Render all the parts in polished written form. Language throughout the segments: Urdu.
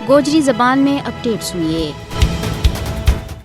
گوجری زبان میں اپڈیٹ سنیے۔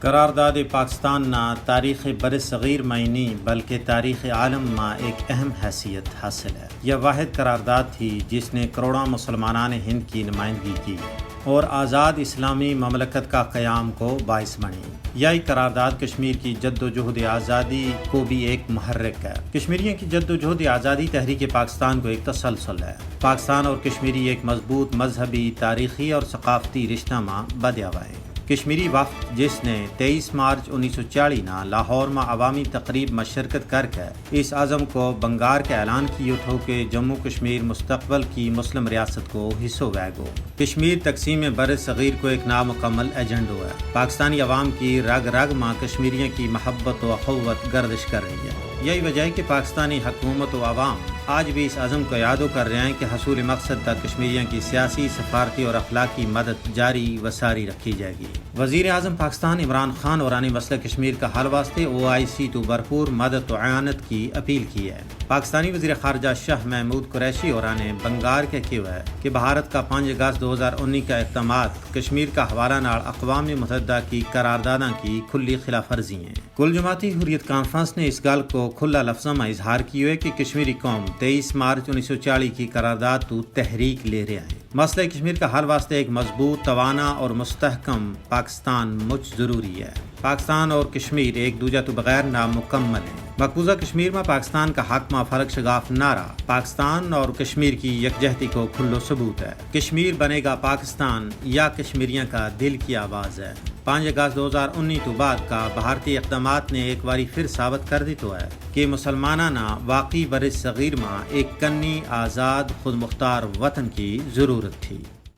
قرارداد پاکستان نہ تاریخ بر صغیر میں نہیں بلکہ تاریخ عالم میں ایک اہم حیثیت حاصل ہے۔ یہ واحد قرارداد تھی جس نے کروڑوں مسلمانان ہند کی نمائندگی کی اور آزاد اسلامی مملکت کا قیام کو باعث بنی۔ یہی قرارداد کشمیر کی جد و جہد آزادی کو بھی ایک محرک ہے۔ کشمیریوں کی جد و جہد آزادی تحریک پاکستان کو ایک تسلسل ہے۔ پاکستان اور کشمیری ایک مضبوط مذہبی، تاریخی اور ثقافتی رشتہ میں بدیا ہوا ہے۔ کشمیری وفد جس نے 23 مارچ 1940 نا لاہور میں عوامی تقریب میں شرکت کر کے اس عزم کو بنگار کے اعلان کیے تھو کہ جموں کشمیر مستقبل کی مسلم ریاست کو حصہ ویگو۔ کشمیر تقسیم بر صغیر کو ایک نامکمل ایجنڈو ہے۔ پاکستانی عوام کی رگ رگ میں کشمیریوں کی محبت و اخوت گردش کر رہی ہے۔ یہی وجہ ہے کہ پاکستانی حکومت و عوام آج بھی اس عزم کو یادو کر رہے ہیں کہ حصول مقصد تک کشمیریوں کی سیاسی، سفارتی اور اخلاقی مدد جاری و ساری رکھی جائے گی۔ وزیر اعظم پاکستان عمران خان اور مسئلہ کشمیر کا حل واسطے OIC تو بھرپور مدد و اعانت کی اپیل کی ہے۔ پاکستانی وزیر خارجہ شاہ محمود قریشی اور بنگار کے کہا ہے کہ بھارت کا 5 اگست 2019 کا اقدامات کشمیر کا حوالہ نال اقوام متحدہ کی قرارداداں کی کھلی خلاف ورزی ہیں۔ کل جماعتی حریت کانفرنس نے اس گل کو کھلا لفظوں میں اظہار کیا ہے کہ کشمیری قوم 23 مارچ 1940 کی قرارداد تو تحریک لے رہے ہیں۔ مسئلہ کشمیر کا حل واسطے ایک مضبوط، توانا اور مستحکم پاکستان مچ ضروری ہے۔ پاکستان اور کشمیر ایک دوجہ تو بغیر نامکمل ہیں۔ مقبوضہ کشمیر میں پاکستان کا حق میں فرق شگاف نعرہ پاکستان اور کشمیر کی یکجہتی کو کھلو ثبوت ہے۔ کشمیر بنے گا پاکستان یا کشمیریوں کا دل کی آواز ہے۔ 5 اگست 2019 تو بعد کا بھارتی اقدامات نے ایک باری پھر ثابت کر دی تو ہے کہ مسلمانانہ واقعی بر صغیر میں ایک کنی آزاد خود مختار وطن کی ضرورت تھی۔